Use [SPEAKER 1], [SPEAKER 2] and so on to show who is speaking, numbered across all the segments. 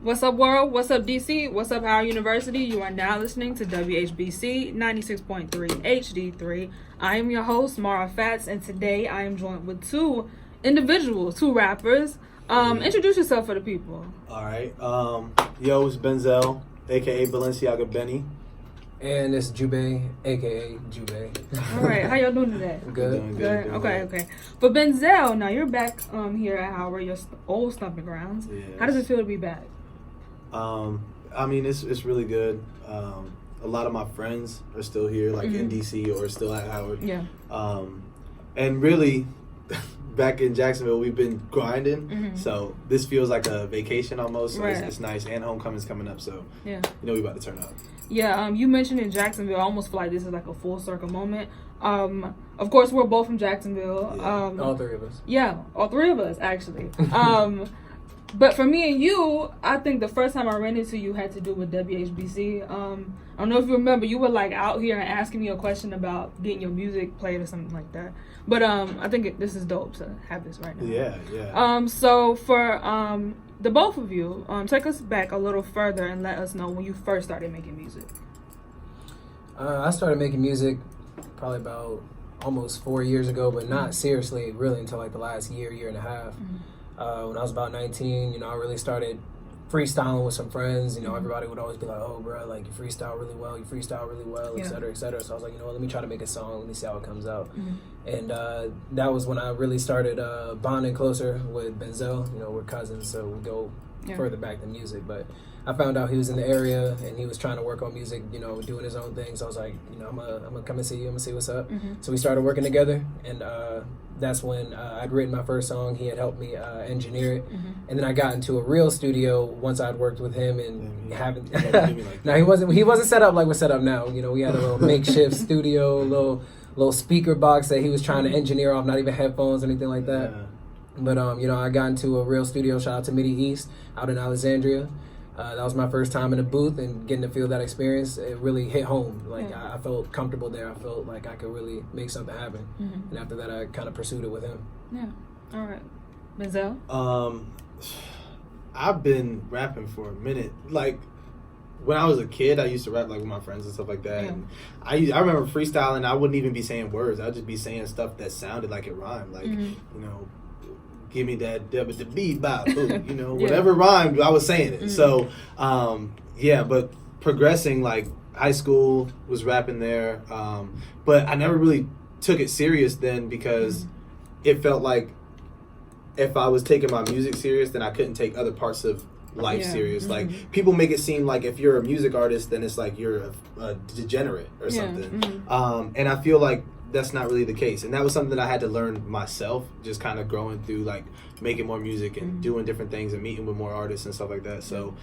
[SPEAKER 1] What's up, world? What's up, DC? What's up, Howard University? You are now listening to WHBC 96.3 HD3. I am your host, Mara Fats, and today I am joined with two individuals, two rappers. Introduce yourself for the people.
[SPEAKER 2] All right. Yo, it's Benzell, a.k.a. Balenciaga Benny.
[SPEAKER 3] And it's Jubeh, a.k.a. Jubeh.
[SPEAKER 1] All right. How y'all doing today?
[SPEAKER 3] Good.
[SPEAKER 1] Good. Okay. For Benzell, now you're back here at Howard, your old stomping grounds.
[SPEAKER 2] Yes.
[SPEAKER 1] How does it feel to be back?
[SPEAKER 2] I mean, it's really good. A lot of my friends are still here, like in DC or still at Howard.
[SPEAKER 1] Yeah.
[SPEAKER 2] And really, back in Jacksonville, we've been grinding. So this feels like a vacation almost. So it's nice. And homecoming's coming up, so
[SPEAKER 1] yeah,
[SPEAKER 2] we about to turn up.
[SPEAKER 1] Yeah. You mentioned in Jacksonville, I almost feel like this is like a full circle moment. Of course, we're both from Jacksonville.
[SPEAKER 3] Yeah. All three of us.
[SPEAKER 1] Yeah, all three of us actually. But for me and you, I think the first time I ran into you had to do with WHBC. I don't know if you remember, you were like out here and asking me a question about getting your music played or something like that. But I think this is dope to have this right now.
[SPEAKER 2] Yeah.
[SPEAKER 1] So for the both of you, take us back a little further and let us know when you first started making music.
[SPEAKER 3] I started making music probably about almost 4 years ago, but not seriously really until like the last year and a half. When I was about 19, I really started freestyling with some friends. Everybody would always be like, "Oh, bro, like you freestyle really well, et cetera, et cetera." So I was like, let me try to make a song. Let me see how it comes out. And that was when I really started bonding closer with Benzell. We're cousins, so we go further back than music. But I found out he was in the area and he was trying to work on music, doing his own thing. So I was like, I'm gonna come and see you. I'm gonna see what's up. So we started working together, and that's when I'd written my first song. He had helped me engineer it, and then I got into a real studio once I'd worked with him and having. No, he wasn't set up like we're set up now. We had a little makeshift studio, little speaker box that he was trying to engineer off, not even headphones or anything like that. Yeah. But I got into a real studio. Shout out to Midi East out in Alexandria. That was my first time in a booth, and getting to feel that experience, it really hit home. I felt comfortable there. I felt like I could really make something happen. And after that, I kind of pursued it with him. Yeah. All right.
[SPEAKER 1] Benzell?
[SPEAKER 2] I've been rapping for a minute. Like, when I was a kid, I used to rap like with my friends and stuff like that. Yeah. And I remember freestyling. I wouldn't even be saying words. I'd just be saying stuff that sounded like it rhymed. Like, give me that the beat bop, whatever rhymed, I was saying it. So, but progressing, like high school was rapping there, but I never really took it serious then because it felt like if I was taking my music serious, then I couldn't take other parts of life serious. Like, people make it seem like if you're a music artist, then it's like you're a degenerate or something. And I feel like that's not really the case, and that was something that I had to learn myself, just kind of growing through, like making more music and doing different things and meeting with more artists and stuff like that. So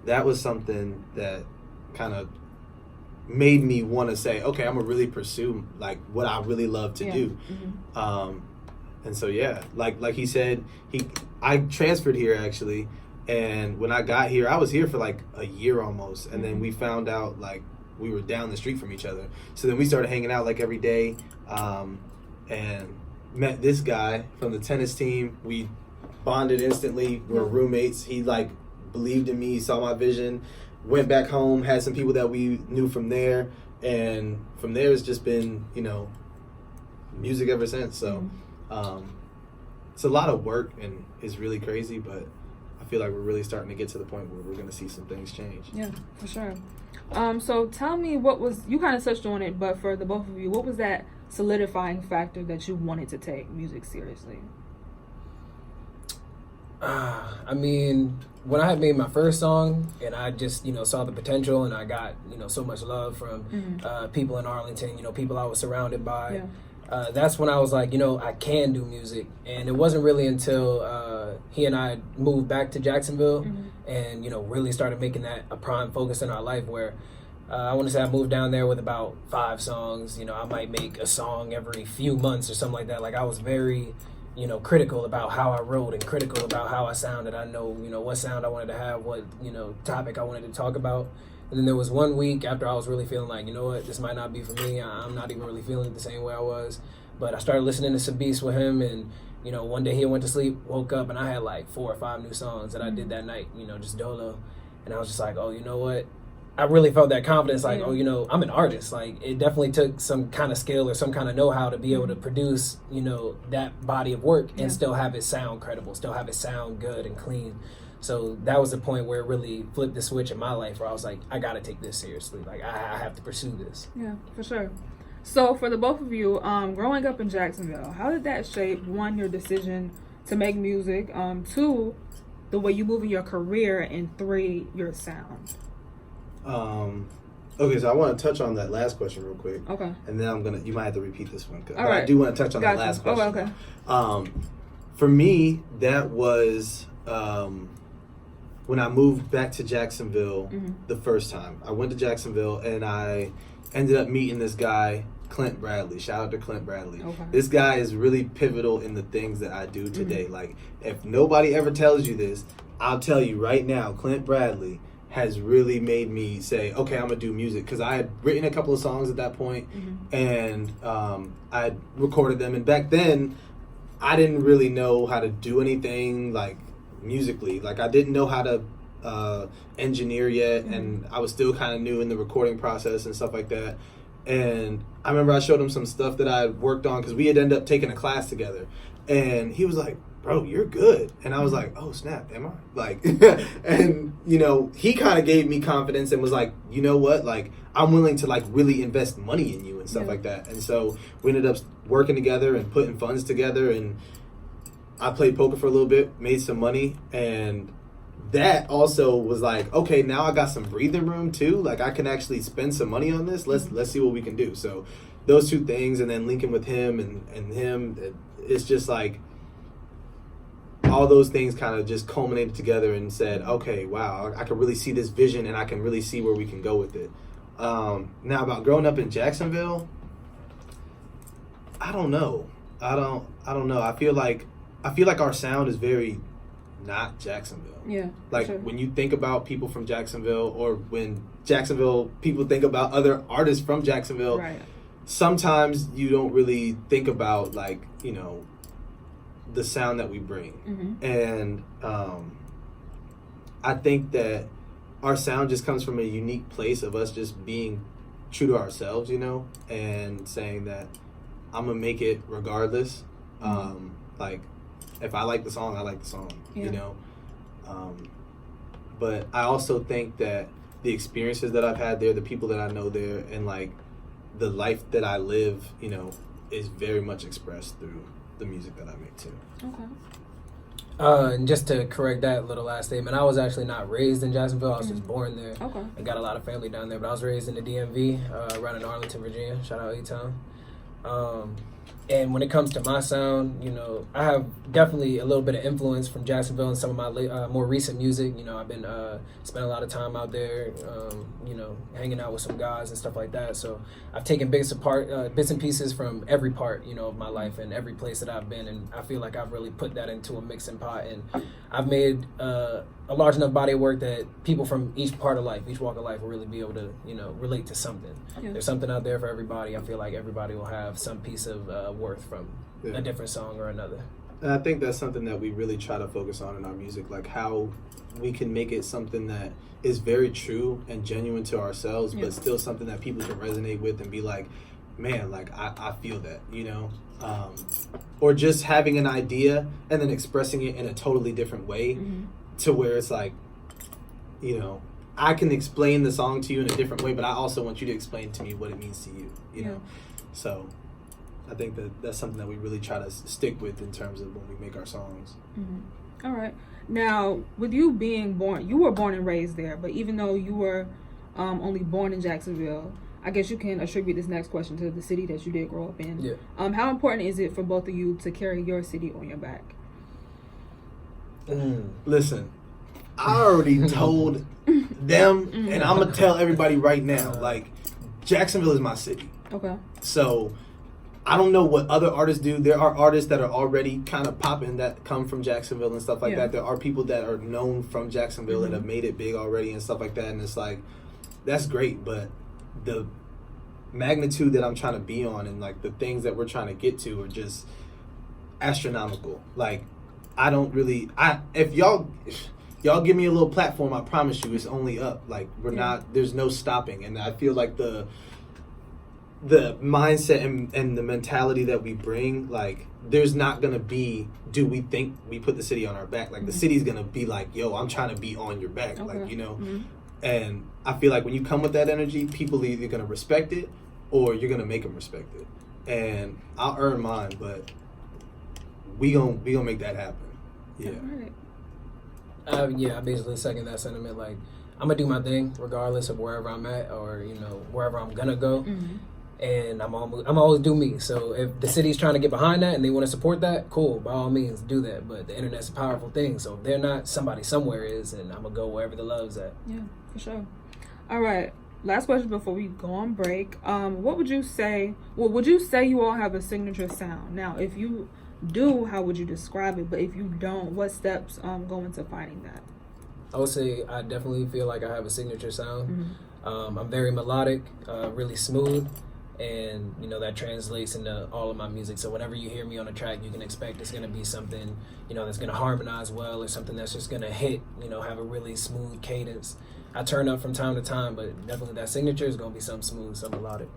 [SPEAKER 2] that was something that kind of made me want to say, okay, I'm gonna really pursue like what I really love to do. And so like he said, I transferred here actually, and when I got here, I was here for like a year almost, and then we found out like we were down the street from each other. So then we started hanging out like every day, and met this guy from the tennis team. We bonded instantly. We were roommates. He like believed in me. He saw my vision. Went back home, had some people that we knew from there. And from there it's just been, music ever since. So it's a lot of work and it's really crazy, but I feel like we're really starting to get to the point where we're going to see some things change.
[SPEAKER 1] Yeah, for sure. So tell me, you kind of touched on it, but for the both of you, what was that solidifying factor that you wanted to take music seriously?
[SPEAKER 3] I mean, when I had made my first song and I just, saw the potential and I got, so much love from people in Arlington, people I was surrounded by. That's when I was like, I can do music. And it wasn't really until he and I moved back to Jacksonville and, really started making that a prime focus in our life where I want to say I moved down there with about 5 songs. I might make a song every few months or something like that. Like, I was very, critical about how I wrote and critical about how I sounded. I know, what sound I wanted to have, what, topic I wanted to talk about. And then there was 1 week after I was really feeling like, this might not be for me. I'm not even really feeling it the same way I was. But I started listening to some beats with him, and you know, one day he went to sleep, woke up, and I had like 4 or 5 new songs that I did that night, you know, just dolo. And I was just like, oh, you know what? I really felt that confidence, like, oh, you know, I'm an artist. Like, it definitely took some kind of skill or some kind of know-how to be able to produce, you know, that body of work and still have it sound credible, still have it sound good and clean. So that was the point where it really flipped the switch in my life, where I was like, I got to take this seriously. Like, I have to pursue this.
[SPEAKER 1] Yeah, for sure. So for the both of you, growing up in Jacksonville, how did that shape, 1, your decision to make music, 2, the way you move in your career, and 3, your sound?
[SPEAKER 2] Okay, so I want to touch on that last question real quick.
[SPEAKER 1] Okay.
[SPEAKER 2] And then you might have to repeat this one.
[SPEAKER 1] All right.
[SPEAKER 2] I do want to touch on that last question.
[SPEAKER 1] Oh, okay.
[SPEAKER 2] For me, that was when I moved back to Jacksonville the first time. I went to Jacksonville and I ended up meeting this guy, Clint Bradley. Shout out to Clint Bradley.
[SPEAKER 1] Okay.
[SPEAKER 2] This guy is really pivotal in the things that I do today. Like, if nobody ever tells you this, I'll tell you right now, Clint Bradley has really made me say, okay, I'm going to do music. Because I had written a couple of songs at that point, and I had recorded them. And back then, I didn't really know how to do anything, like, musically. Like, I didn't know how to engineer yet, and I was still kind of new in the recording process and stuff like that. And I remember I showed him some stuff that I had worked on, because we had ended up taking a class together. And he was like, bro, you're good. And I was like, oh, snap, am I? Like, and, you know, he kind of gave me confidence and was like, you know what? Like, I'm willing to, like, really invest money in you and stuff like that. And so we ended up working together and putting funds together. And I played poker for a little bit, made some money. And that also was like, okay, now I got some breathing room, too. Like, I can actually spend some money on this. Let's see what we can do. So those 2 things, and then linking with him and him, it's just like, all those things kind of just culminated together and said, okay, wow, I can really see this vision, and I can really see where we can go with it. Now, about growing up in Jacksonville, I don't know. I don't know. I feel like our sound is very not Jacksonville.
[SPEAKER 1] Yeah.
[SPEAKER 2] Like,
[SPEAKER 1] sure.
[SPEAKER 2] when you think about people from Jacksonville, or when Jacksonville people think about other artists from Jacksonville,
[SPEAKER 1] Right.
[SPEAKER 2] sometimes you don't really think about, like, you know, the sound that we bring. And I think that our sound just comes from a unique place of us just being true to ourselves, you know, and saying that I'm gonna make it regardless. Like, if I like the song, I like the song, you know. But I also think that the experiences that I've had there, the people that I know there, and, like, the life that I live, you know, is very much expressed through the music that I make too.
[SPEAKER 1] Okay.
[SPEAKER 3] And just to correct that little last statement, I was actually not raised in Jacksonville. I was just born there.
[SPEAKER 1] Okay.
[SPEAKER 3] I got a lot of family down there, but I was raised in the DMV, around in Arlington, Virginia. Shout out A-Town. And when it comes to my sound, you know, I have definitely a little bit of influence from Jacksonville and some of my more recent music. You know, I've been spent a lot of time out there, you know, hanging out with some guys and stuff like that. So I've taken bits and pieces from every part, you know, of my life and every place that I've been. And I feel like I've really put that into a mixing pot. And I've made a large enough body of work that people from each part of life, each walk of life, will really be able to, you know, relate to something. Yeah. There's something out there for everybody. I feel like everybody will have some piece of worth from a different song or another.
[SPEAKER 2] And I think that's something that we really try to focus on in our music, like how we can make it something that is very true and genuine to ourselves, but still something that people can resonate with and be like, man, like, I feel that, you know? Or just having an idea and then expressing it in a totally different way to where it's like, you know, I can explain the song to you in a different way, but I also want you to explain to me what it means to you, you know? So I think that that's something that we really try to stick with in terms of when we make our songs.
[SPEAKER 1] All right. Now, with you being born, you were born and raised there, but even though you were only born in Jacksonville, I guess you can attribute this next question to the city that you did grow up in. Yeah. How important is it for both of you to carry your city on your back?
[SPEAKER 2] Listen, I already told them, and I'm going to tell everybody right now, like, Jacksonville is my city.
[SPEAKER 1] Okay.
[SPEAKER 2] So I don't know what other artists do. There are artists that are already kind of popping that come from Jacksonville and stuff like that. There are people that are known from Jacksonville and have made it big already and stuff like that. And it's like, that's great. But the magnitude that I'm trying to be on and like the things that we're trying to get to are just astronomical. Like I don't really if y'all give me a little platform, I promise you it's only up. Like we're not, there's no stopping. And I feel like the mindset and the mentality that we bring, like there's not gonna be, do we think we put the city on our back? Like the city's gonna be like, yo, I'm trying to be on your back.
[SPEAKER 1] Okay.
[SPEAKER 2] Like, you know, and I feel like when you come with that energy, people are either gonna respect it or you're gonna make them respect it. And I'll earn mine, but we gonna make that happen. Yeah.
[SPEAKER 1] Right.
[SPEAKER 3] I basically second that sentiment. Like, I'm gonna do my thing regardless of wherever I'm at or, you know, wherever I'm gonna go. And I'm always do me. So if the city's trying to get behind that and they want to support that, cool, by all means do that. But the internet's a powerful thing. So if they're not, somebody somewhere is, and I'm gonna go wherever the love's at.
[SPEAKER 1] Yeah, for sure. All right. Last question before we go on break. What would you say? Well, would you say you all have a signature sound? Now, if you do, how would you describe it? But if you don't, what steps go into finding that?
[SPEAKER 3] I would say I definitely feel like I have a signature sound. I'm very melodic, really smooth, and you know that translates into all of my music. So whenever you hear me on a track, you can expect it's gonna be something, you know, that's gonna harmonize well, or something that's just gonna hit, you know, have a really smooth cadence. I turn up from time to time, but definitely that signature is gonna be something smooth, something melodic.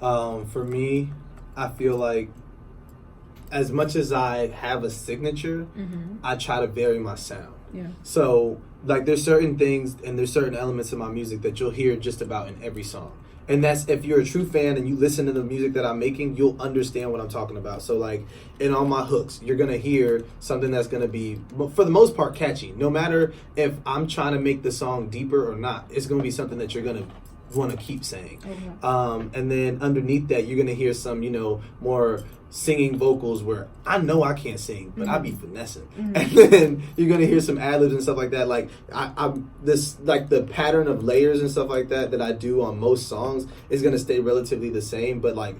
[SPEAKER 2] For me, I feel like as much as I have a signature, I try to vary my sound.
[SPEAKER 1] Yeah.
[SPEAKER 2] So, like, there's certain things and there's certain elements of my music that you'll hear just about in every song. And that's, if you're a true fan and you listen to the music that I'm making, you'll understand what I'm talking about. So, like, in all my hooks, you're going to hear something that's going to be, for the most part, catchy. No matter if I'm trying to make the song deeper or not, it's going to be something that you're going to want to keep saying. Okay. And then underneath that, you're going to hear some, you know, more singing vocals where I know I can't sing, but I be finessing. And then you're gonna hear some ad-libs and stuff like that. Like I'm this, like the pattern of layers and stuff like that I do on most songs is gonna stay relatively the same. But like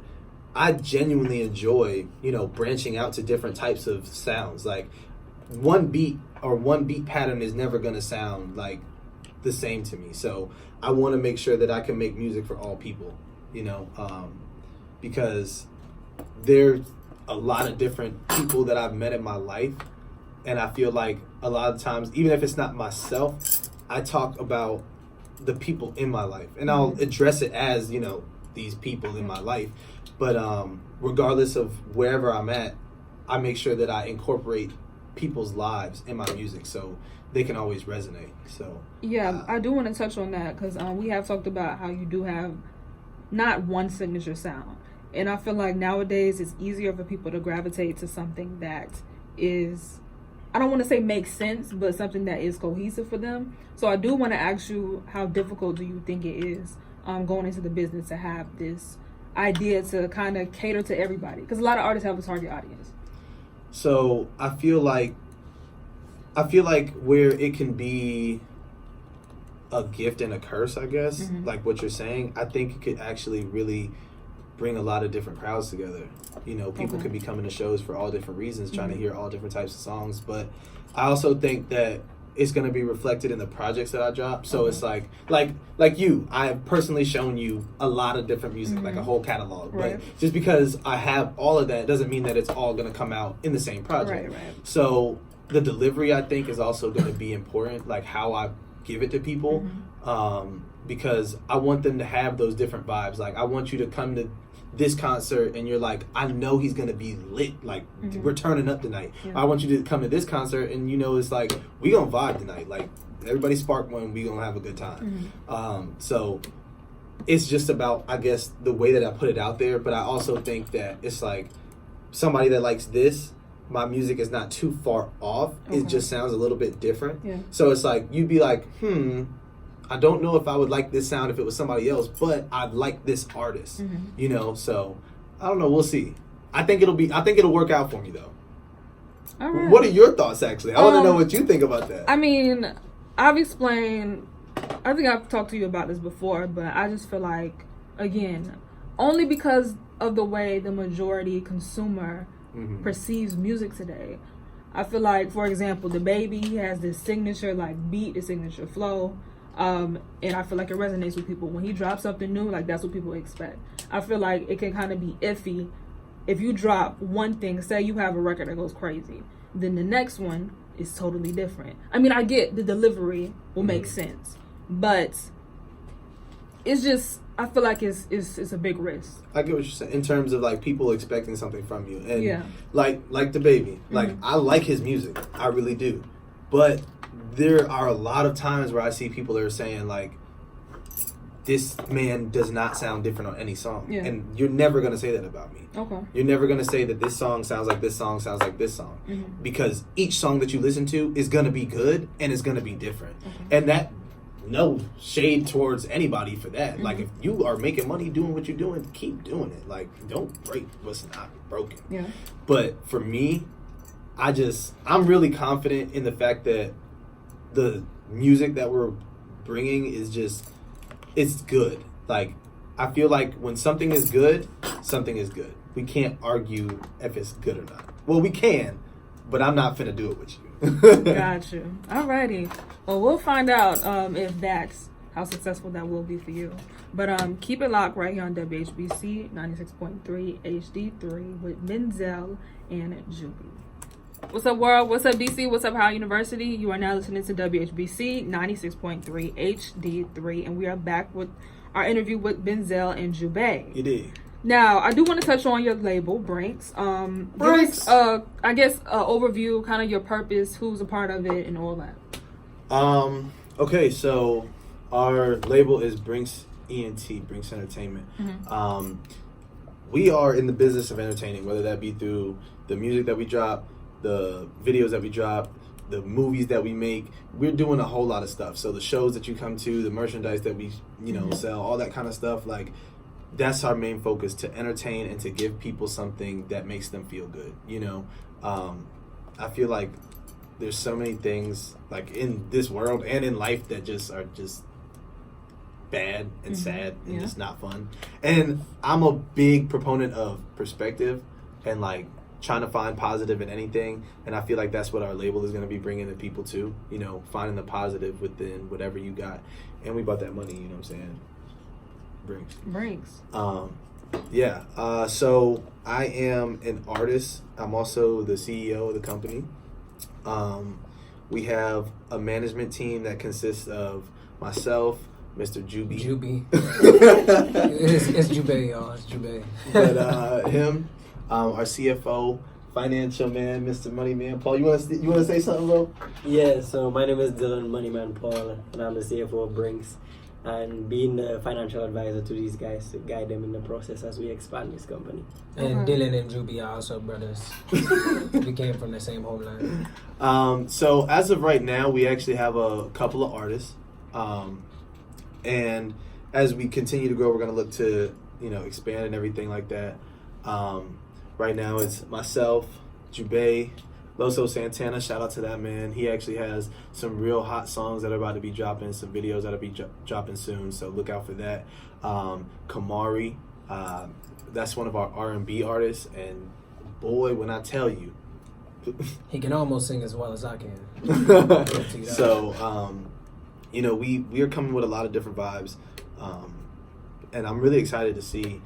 [SPEAKER 2] I genuinely enjoy, you know, branching out to different types of sounds. Like one beat pattern is never gonna sound like the same to me. So I want to make sure that I can make music for all people, you know, because there's a lot of different people that I've met in my life, and I feel like a lot of times, even if it's not myself, I talk about the people in my life, and I'll address it as, you know, these people in my life. But regardless of wherever I'm at, I make sure that I incorporate people's lives in my music so they can always resonate. So
[SPEAKER 1] yeah, I do want to touch on that because we have talked about how you do have not one signature sound. And I feel like nowadays it's easier for people to gravitate to something that is, I don't want to say makes sense, but something that is cohesive for them. So I do want to ask you, how difficult do you think it is going into the business to have this idea to kind of cater to everybody? Because a lot of artists have a target audience.
[SPEAKER 2] So I feel like where it can be a gift and a curse, I guess, like what you're saying, I think it could actually really bring a lot of different crowds together. You know, people could be coming to shows for all different reasons, trying to hear all different types of songs. But I also think that it's going to be reflected in the projects that I drop. So it's like you, I have personally shown you a lot of different music, like a whole catalog. Right. But just because I have all of that doesn't mean that it's all going to come out in the same project. Right. So the delivery, I think, is also going to be important, like how I give it to people, because I want them to have those different vibes. Like, I want you to come to this concert and you're like, I know he's gonna be lit, like we're turning up tonight. I want you to come to this concert and you know it's like we gonna vibe tonight, like everybody spark one, we gonna have a good time. So it's just about, I guess, the way that I put it out there. But I also think that it's like somebody that likes this, my music is not too far off. It just sounds a little bit different. So it's like you'd be like, I don't know if I would like this sound if it was somebody else, but I like this artist, you know. So I don't know. We'll see. I think it'll work out for me though. All right. What are your thoughts? Actually, I want to know what you think about that.
[SPEAKER 1] I mean, I've explained. I think I've talked to you about this before, but I just feel like, again, only because of the way the majority consumer perceives music today. I feel like, for example, the Baby, he has this signature like beat, the signature flow. And I feel like it resonates with people. When he drops something new, like, that's what people expect. I feel like it can kind of be iffy if you drop one thing. Say you have a record that goes crazy, then the next one is totally different. I mean, I get the delivery will make sense, but it's just, I feel like it's a big risk.
[SPEAKER 2] I get what you're saying in terms of like people expecting something from you, and like the baby, like I like his music, I really do, but there are a lot of times where I see people that are saying like, this man does not sound different on any song, and you're never gonna say that about me.
[SPEAKER 1] Okay.
[SPEAKER 2] You're never gonna say that this song sounds like this song sounds like this song, because each song that you listen to is gonna be good and it's gonna be different, and that. No shade towards anybody for that. Like, if you are making money doing what you're doing, keep doing it. Like, don't break what's not broken. Yeah. But for me, I'm really confident in the fact that the music that we're bringing is just, it's good. Like, I feel like when something is good, something is good. We can't argue if it's good or not. Well, we can, but I'm not finna do it with you.
[SPEAKER 1] Got you. Alrighty. Well, we'll find out if that's how successful that will be for you. But keep it locked right here on WHBC 96.3 HD3 with Benzell and Jubeh. What's up, world? What's up, DC? What's up, Howard University? You are now listening to WHBC 96.3 HD3, and we are back with our interview with Benzell and Jubeh.
[SPEAKER 2] You did.
[SPEAKER 1] Now, I do want to touch on your label, Brinks. Brinks. Give us, I guess, an overview, kind of your purpose, who's a part of it, and all that.
[SPEAKER 2] Okay, so our label is Brinks ENT, Brinks Entertainment. We are in the business of entertaining, whether that be through the music that we drop, the videos that we drop, the movies that we make. We're doing a whole lot of stuff. So the shows that you come to, the merchandise that we, sell, all that kind of stuff, like, that's our main focus, to entertain and to give people something that makes them feel good. I feel like there's so many things like in this world and in life that are just bad and sad and just not fun. And I'm a big proponent of perspective and like trying to find positive in anything. And I feel like that's what our label is going to be bringing to people too. Finding the positive within whatever you got. And we bought that money, you know what I'm saying? Brinks. So I am an artist. I'm also the CEO of the company. We have a management team that consists of myself, Mr. Jubeh.
[SPEAKER 3] It's Jubeh, y'all. It's Jubeh.
[SPEAKER 2] But him, our CFO, financial man, Mr. Moneyman Paul. You want to say something, bro?
[SPEAKER 4] Yeah. So my name is Dylan Moneyman Paul, and I'm the CFO of Brinks. And being the financial advisor to these guys to guide them in the process as we expand this company.
[SPEAKER 3] And Dylan and Jubeh are also brothers. We came from the same homeland.
[SPEAKER 2] So as of right now, we actually have a couple of artists. And as we continue to grow, we're going to look to, expand and everything like that. Right now it's myself, Jubeh, Loso Santana, shout out to that man. He actually has some real hot songs that are about to be dropping, some videos that'll be dropping soon, so look out for that. Kamari, that's one of our R&B artists, and boy, when I tell you,
[SPEAKER 3] he can almost sing as well as I can.
[SPEAKER 2] So, we are coming with a lot of different vibes, and I'm really excited to see,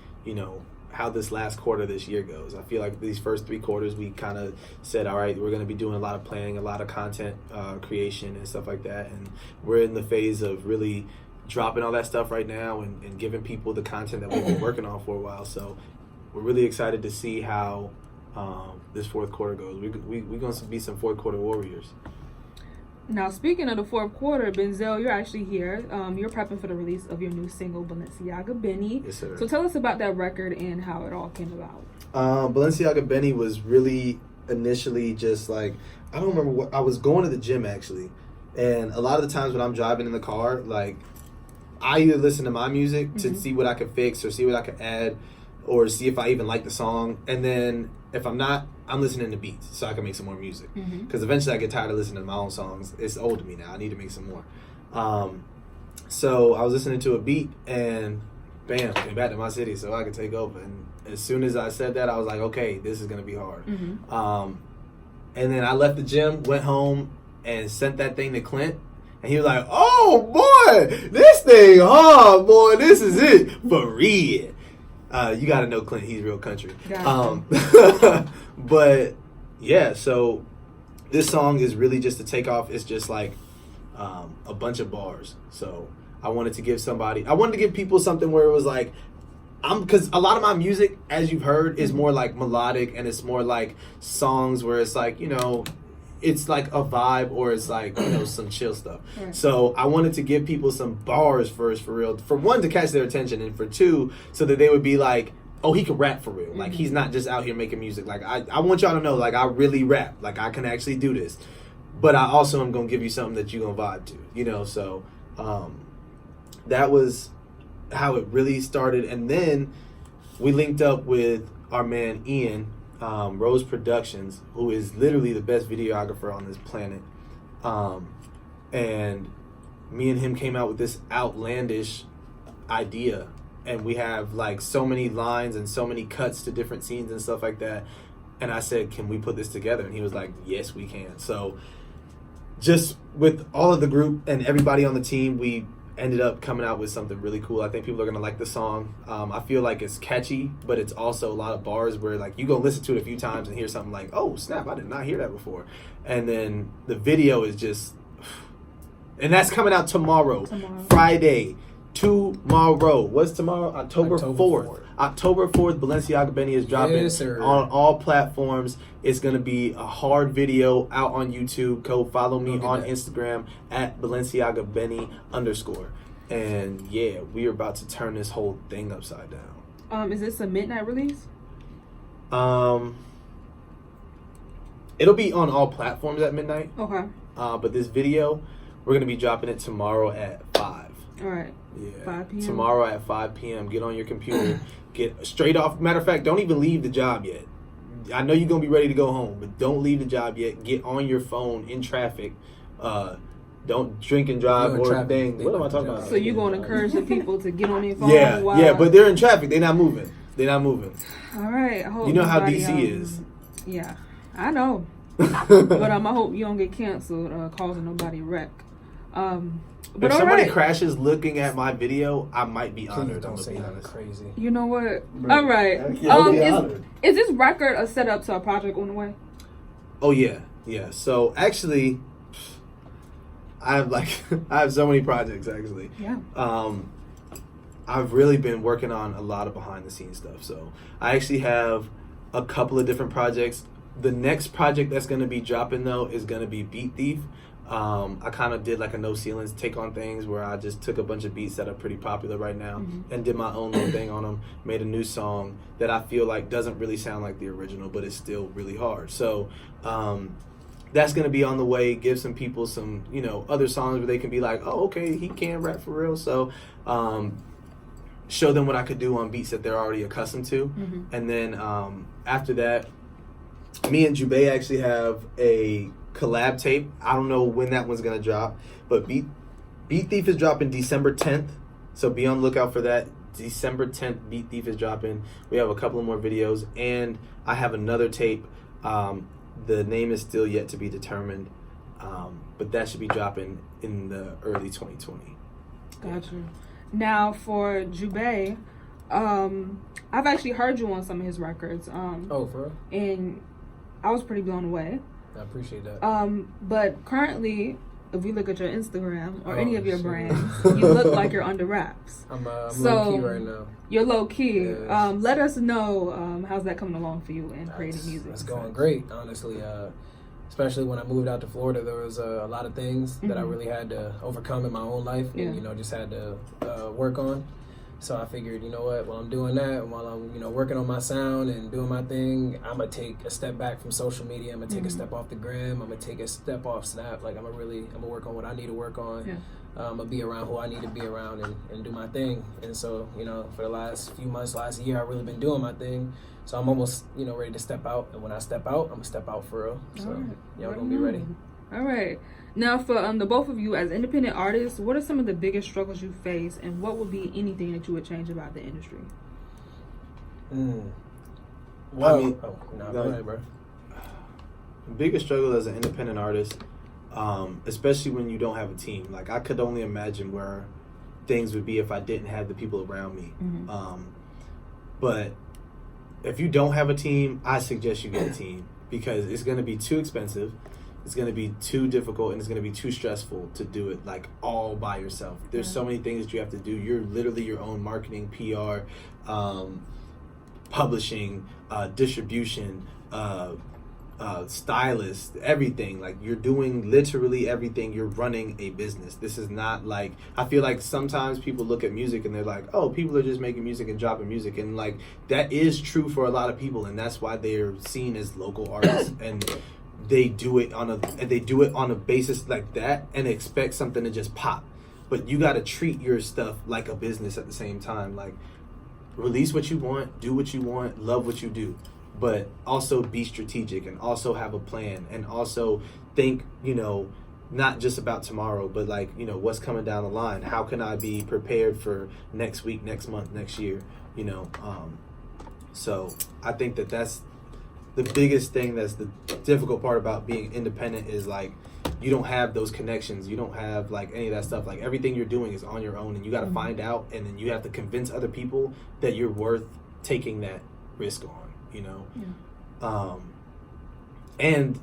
[SPEAKER 2] how this last quarter this year goes. I feel like these first 3 quarters we kind of said, all right, we're going to be doing a lot of planning, a lot of content creation and stuff like that, and we're in the phase of really dropping all that stuff right now and giving people the content that we've been working on for a while. So we're really excited to see how this fourth quarter goes. We're going to be some fourth quarter warriors.
[SPEAKER 1] Now, speaking of the fourth quarter, Benzell, you're actually here. You're prepping for the release of your new single, Balenciaga Benny.
[SPEAKER 2] Yes, sir.
[SPEAKER 1] So tell us about that record and how it all came about.
[SPEAKER 2] Balenciaga Benny was really initially just like, I don't remember what, I was going to the gym actually. And a lot of the times when I'm driving in the car, like, I either listen to my music to see what I could fix or see what I could add or see if I even like the song. And then if I'm not, I'm listening to beats so I can make some more music. Because eventually I get tired of listening to my own songs. It's old to me now. I need to make some more. So I was listening to a beat and bam, came back to my city so I could take over. And as soon as I said that, I was like, okay, this is going to be hard. And then I left the gym, went home, and sent that thing to Clint. And he was like, oh, boy, this thing hard, boy. This is it for real. You got to know Clint. He's real country. But, yeah, so this song is really just a takeoff. It's just like a bunch of bars. So I wanted to give people something where it was like, because a lot of my music, as you've heard, is more like melodic, and it's more like songs where it's like, you know, it's like a vibe, or it's like, you know, some chill stuff. Right. So I wanted to give people some bars first, for real. For one, to catch their attention, and for two, so that they would be like, oh, he can rap for real. Like, he's not just out here making music. Like, I want y'all to know, like, I really rap. Like, I can actually do this. But I also am going to give you something that you're going to vibe to, you know? So that was how it really started. And then we linked up with our man Ian, Rose Productions, who is literally the best videographer on this planet. And me and him came out with this outlandish idea, and we have like so many lines and so many cuts to different scenes and stuff like that. And I said, can we put this together? And he was like, yes, we can. So just with all of the group and everybody on the team, we ended up coming out with something really cool. I think people are going to like the song. I feel like it's catchy, but it's also a lot of bars where like you go listen to it a few times and hear something like, oh, snap, I did not hear that before. And then the video is just, and that's coming out tomorrow. Friday, tomorrow. What's tomorrow? October 4th. October 4th, Balenciaga Benny is dropping on all platforms. It's going to be a hard video out on YouTube. Go follow me on Instagram at Balenciaga Benny _ And yeah, we are about to turn this whole thing upside down.
[SPEAKER 1] Is this a midnight release?
[SPEAKER 2] It'll be on all platforms at midnight.
[SPEAKER 1] Okay.
[SPEAKER 2] But this video, we're going to be dropping it tomorrow at 5.
[SPEAKER 1] All right.
[SPEAKER 2] Yeah.
[SPEAKER 1] 5 p.m.
[SPEAKER 2] Tomorrow at 5 p.m. Get on your computer. Get straight off. Matter of fact, don't even leave the job yet. I know you're going to be ready to go home, but don't leave the job yet. Get on your phone in traffic. Don't drink and drive or thing. What am I talking about?
[SPEAKER 1] So you're going to encourage the people to get on their phone?
[SPEAKER 2] Yeah, but they're in traffic. They're not moving.
[SPEAKER 1] All right. I hope
[SPEAKER 2] you know how DC is.
[SPEAKER 1] Yeah, I know. But I hope you don't get canceled causing nobody wreck. But
[SPEAKER 2] if somebody crashes looking at my video, I might be honored.
[SPEAKER 3] Don't say nothing crazy.
[SPEAKER 1] You know what? All right. Is this record a setup to a project on the way?
[SPEAKER 2] Oh yeah. So actually, I have so many projects actually.
[SPEAKER 1] Yeah.
[SPEAKER 2] I've really been working on a lot of behind the scenes stuff. So I actually have a couple of different projects. The next project that's going to be dropping though is going to be Beat Thief. I kind of did like a no ceilings take on things where I just took a bunch of beats that are pretty popular right now and did my own little thing on them, made a new song that I feel like doesn't really sound like the original, but it's still really hard. So that's going to be on the way. Give some people some, you know, other songs where they can be like, oh, okay, he can rap for real. So show them what I could do on beats that they're already accustomed to. And then after that, me and Jubeh actually have a collab tape. I don't know when that one's gonna drop, but Beat Thief is dropping December 10th, so be on the lookout for that. December 10th, Beat Thief is dropping. We have a couple of more videos, and I have another tape. The name is still yet to be determined, but that should be dropping in the early 2020.
[SPEAKER 1] Gotcha. Now for Jubeh, I've actually heard you on some of his records.
[SPEAKER 3] Oh, for real?
[SPEAKER 1] And I was pretty blown away.
[SPEAKER 3] I appreciate that.
[SPEAKER 1] But currently, if we look at your Instagram or any of your brands, you look like you're under wraps.
[SPEAKER 3] I'm low key right now.
[SPEAKER 1] You're low key.
[SPEAKER 3] Yeah.
[SPEAKER 1] Let us know how's that coming along for you in creating music.
[SPEAKER 3] It's going great, honestly. Especially when I moved out to Florida, there was a lot of things that I really had to overcome in my own life, and just had to work on. So I figured, you know what, while I'm doing that, while I'm, working on my sound and doing my thing, I'm going to take a step back from social media. I'm going to take a step off the gram. I'm going to take a step off Snap. Like, I'm going to work on what I need to work on. Yeah. I'm going to be around who I need to be around and do my thing. And so, for the last few months, last year, I've really been doing my thing. So I'm almost, ready to step out. And when I step out, I'm going to step out for real. So, I'm going to be ready.
[SPEAKER 1] All right. Now, for the both of you as independent artists, what are some of the biggest struggles you face, and what would be anything that you would change about the industry?
[SPEAKER 3] Well, go ahead, bro.
[SPEAKER 2] The biggest struggle as an independent artist, especially when you don't have a team. Like, I could only imagine where things would be if I didn't have the people around me. But if you don't have a team, I suggest you get a team, because it's going to be too expensive, it's going to be too difficult, and it's going to be too stressful to do it like all by yourself. There's so many things that you have to do. You're literally your own marketing, PR, publishing, distribution, stylist, everything. Like, you're doing literally everything. You're running a business. This is not like, I feel like sometimes people look at music and they're like, oh, people are just making music and dropping music, and like, that is true for a lot of people, and that's why they're seen as local artists, and they do it on a basis like that and expect something to just pop. But you got to treat your stuff like a business at the same time. Like, release what you want, do what you want, love what you do, but also be strategic, and also have a plan, and also think, not just about tomorrow, but like, what's coming down the line. How can I be prepared for next week, next month, next year, so I think that that's the biggest thing. That's the difficult part about being independent, is like, you don't have those connections, you don't have like any of that stuff. Like, everything you're doing is on your own, and you got to find out, and then you have to convince other people that you're worth taking that risk on. And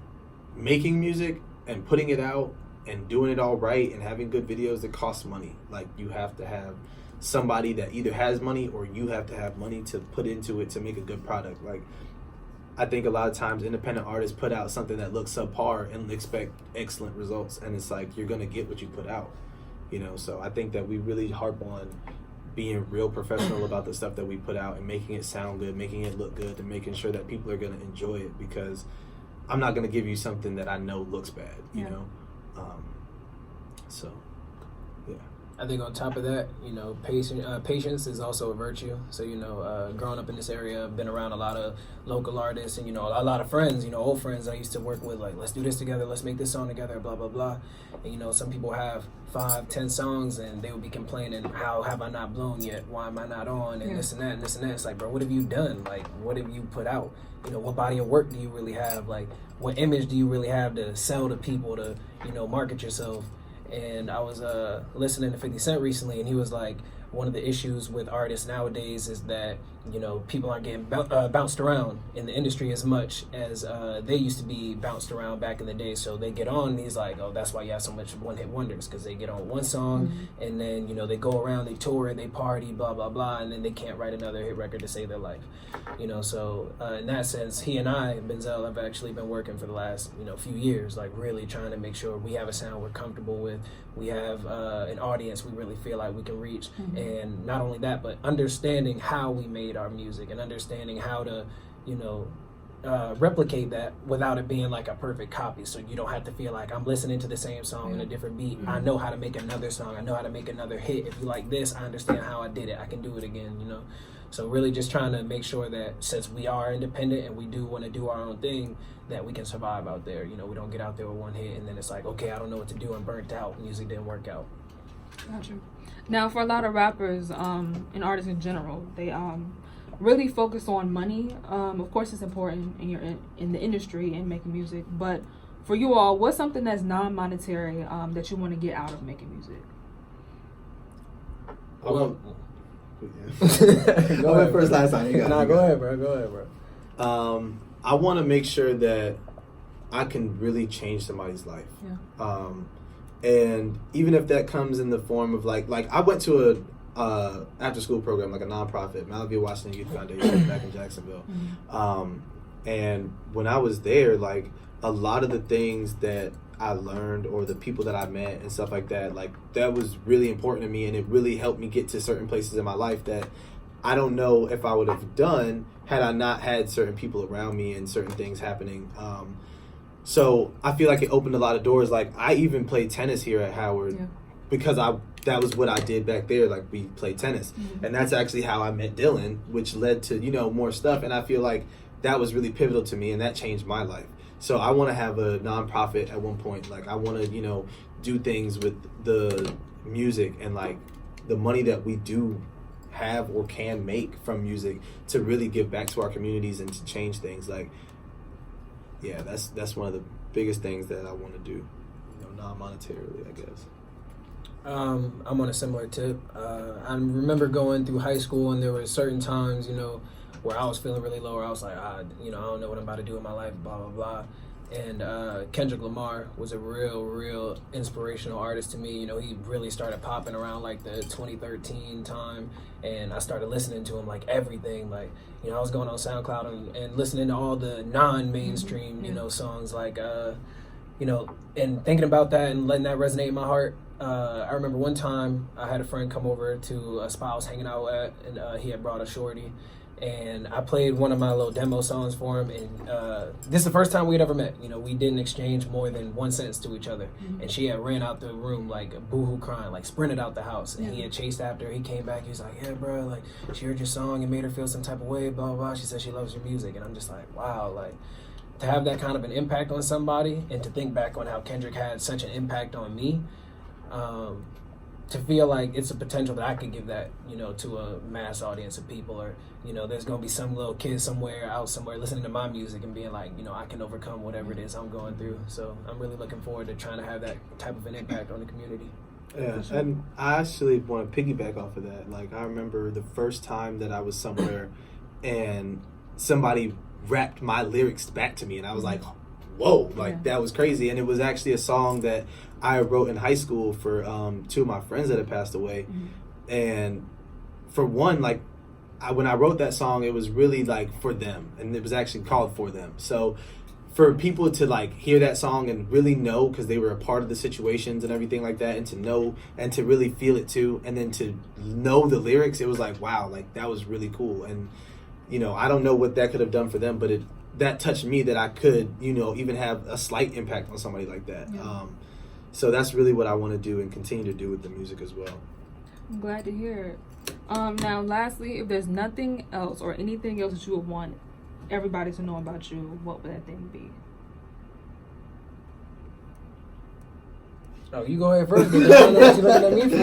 [SPEAKER 2] making music and putting it out and doing it all right and having good videos, it costs money. Like, you have to have somebody that either has money, or you have to have money to put into it to make a good product. Like, I think a lot of times independent artists put out something that looks subpar and expect excellent results, and it's like, you're gonna get what you put out, so I think that we really harp on being real professional about the stuff that we put out, and making it sound good, making it look good, and making sure that people are going to enjoy it, because I'm not going to give you something that I know looks bad, you know? So, yeah.
[SPEAKER 3] I think on top of that, patience is also a virtue. So, growing up in this area, I've been around a lot of local artists and, a lot of friends, old friends I used to work with, like, let's do this together, let's make this song together, blah, blah, blah. And, some people have 5, 10 songs, and they would be complaining, how have I not blown yet? Why am I not on? And this and that and this and that. It's like, bro, what have you done? Like, what have you put out? What body of work do you really have? Like, what image do you really have to sell to people, to, market yourself? And I was listening to 50 Cent recently, and he was like, one of the issues with artists nowadays is that, people aren't getting bounced around in the industry as much as they used to be bounced around back in the day. So they get on, and he's like, oh, that's why you have so much one-hit wonders, because they get on one song, and then, they go around, they tour it, they party, blah, blah, blah, and then they can't write another hit record to save their life. So in that sense, he and I, Benzell, have actually been working for the last, few years, like, really trying to make sure we have a sound we're comfortable with. We have an audience we really feel like we can reach. And not only that, but understanding how we made our music, and understanding how to, replicate that without it being like a perfect copy. So you don't have to feel like I'm listening to the same song in a different beat. I know how to make another song. I know how to make another hit. If you like this, I understand how I did it. I can do it again, So really just trying to make sure that since we are independent and we do want to do our own thing, that we can survive out there. We don't get out there with one hit and then it's like, okay, I don't know what to do. I'm burnt out. Music didn't work out.
[SPEAKER 1] Gotcha. Now, for a lot of rappers and artists in general, they really focus on money. Of course, it's important in the industry and making music. But for you all, what's something that's non-monetary that you want to get out of making music?
[SPEAKER 2] Go ahead first. Last time you got.
[SPEAKER 3] Go ahead, bro.
[SPEAKER 2] I want to make sure that I can really change somebody's life. Yeah. And even if that comes in the form of like I went to a after school program, like a nonprofit, Malvia Washington Youth Foundation back in Jacksonville. And when I was there, like, a lot of the things that I learned, or the people that I met and stuff like that, like, that was really important to me, and it really helped me get to certain places in my life that I don't know if I would have done had I not had certain people around me and certain things happening. So I feel like it opened a lot of doors. Like, I even played tennis here at Howard because that was what I did back there. Like, we played tennis. And that's actually how I met Dylan, which led to, more stuff. And I feel like that was really pivotal to me, and that changed my life. So I want to have a nonprofit at one point. Like, I want to, do things with the music and, like, the money that we do have or can make from music to really give back to our communities and to change things. Like, yeah, that's one of the biggest things that I want to do. non-monetarily, I guess.
[SPEAKER 3] I'm on a similar tip. I remember going through high school, and there were certain times, where I was feeling really low, or I was like, I don't know what I'm about to do in my life, blah, blah, blah. And Kendrick Lamar was a real inspirational artist to me. He really started popping around like the 2013 time, and I started listening to him like everything. Like, I was going on SoundCloud and listening to all the non-mainstream, songs like, and thinking about that and letting that resonate in my heart. I remember one time I had a friend come over to a spot I was hanging out at, and he had brought a shorty. And I played one of my little demo songs for him, and this is the first time we'd ever met. We didn't exchange more than one sentence to each other. And she had ran out the room like boohoo crying, like sprinted out the house. And he had chased after her. He came back. He was like, yeah, bro, like she heard your song and made her feel some type of way, blah, blah, blah. She said she loves your music. And I'm just like, wow, like to have that kind of an impact on somebody, and to think back on how Kendrick had such an impact on me, to feel like it's a potential that I could give that, to a mass audience of people, or, there's going to be some little kid somewhere listening to my music and being like, I can overcome whatever it is I'm going through. So I'm really looking forward to trying to have that type of an impact on the community.
[SPEAKER 2] Yeah, and I actually want to piggyback off of that. Like, I remember the first time that I was somewhere and somebody rapped my lyrics back to me, and I was like, whoa, like that was crazy. And it was actually a song that I wrote in high school for two of my friends that had passed away. And for one, like when I wrote that song, it was really like for them, and it was actually called For Them. So for people to like hear that song and really know, because they were a part of the situations and everything like that, and to know and to really feel it too, and then to know the lyrics, it was like, wow, like that was really cool. And I don't know what that could have done for them, but that touched me, that I could, even have a slight impact on somebody like that. Yeah. So that's really what I want to do and continue to do with the music as well.
[SPEAKER 1] I'm glad to hear it. Now, lastly, if there's nothing else or anything else that you would want everybody to know about you, what would that thing be?
[SPEAKER 3] Oh, you go ahead first. What you're looking at me
[SPEAKER 2] for?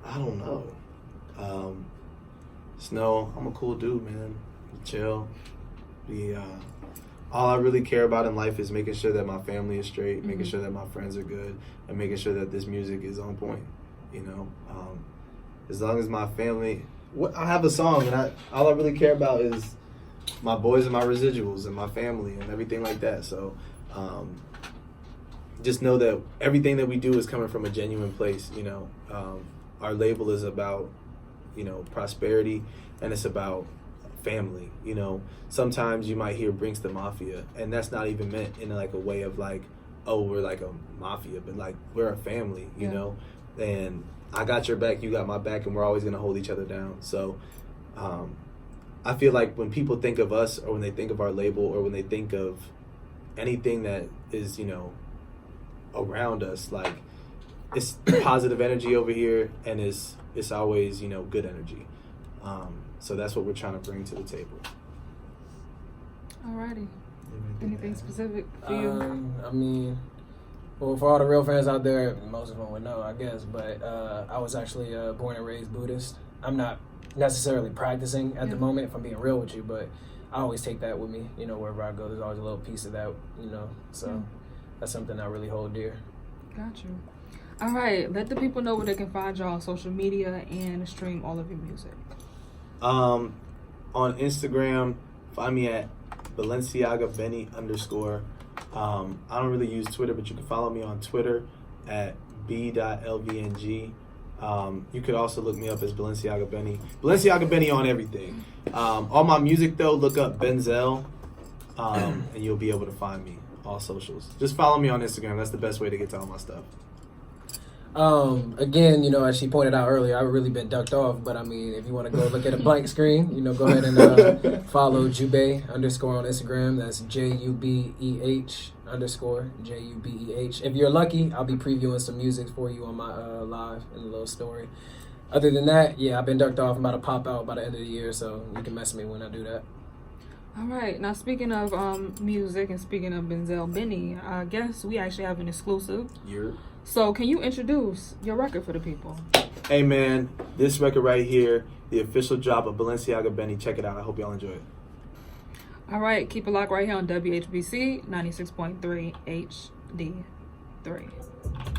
[SPEAKER 2] I don't know. Snow, I'm a cool dude, man. Chill. All I really care about in life is making sure that my family is straight, making sure that my friends are good, and making sure that this music is on point. As long as my family, I have a song, and all I really care about is my boys and my residuals and my family and everything like that. So just know that everything that we do is coming from a genuine place. Our label is about prosperity, and it's about family. Sometimes you might hear Brink's the Mafia, and that's not even meant in like a way of like, oh, we're like a mafia, but like we're a family, you know, and I got your back, you got my back, and we're always going to hold each other down. So I feel like when people think of us, or when they think of our label, or when they think of anything that is, around us, like it's positive energy over here, and it's always, good energy. So that's what we're trying to bring to the table.
[SPEAKER 1] Alrighty. Anything specific for you?
[SPEAKER 3] Well, for all the real fans out there, most of them would know, I guess, but I was actually born and raised Buddhist. I'm not necessarily practicing at the moment, if I'm being real with you, but I always take that with me, wherever I go. There's always a little piece of that, so that's something I really hold dear.
[SPEAKER 1] Got you. All right, let the people know where they can find y'all on social media and stream all of your music.
[SPEAKER 2] On Instagram, find me at Balenciaga Benny _. I don't really use Twitter, but you can follow me on Twitter at b.lvng. You could also look me up as Balenciaga Benny. Balenciaga Benny on everything. All my music though, look up Benzell, and you'll be able to find me all socials. Just follow me on Instagram. That's the best way to get to all my stuff.
[SPEAKER 3] Again, as she pointed out earlier, I've really been ducked off, but if you want to go look at a blank screen, go ahead and follow Jubeh _ on Instagram. That's JUBEH _ JUBEH. If you're lucky, I'll be previewing some music for you on my live in a little story. Other than that, I've been ducked off. I'm about to pop out by the end of the year, so you can mess me when I do that.
[SPEAKER 1] All right. Now, speaking of music and speaking of Benzell Benny, I guess we actually have an exclusive. So can you introduce your record for the people?
[SPEAKER 2] Hey, man, this record right here, the official drop of Balenciaga Benny. Check it out. I hope y'all enjoy it.
[SPEAKER 1] All right, keep it locked right here on WHBC 96.3 HD3.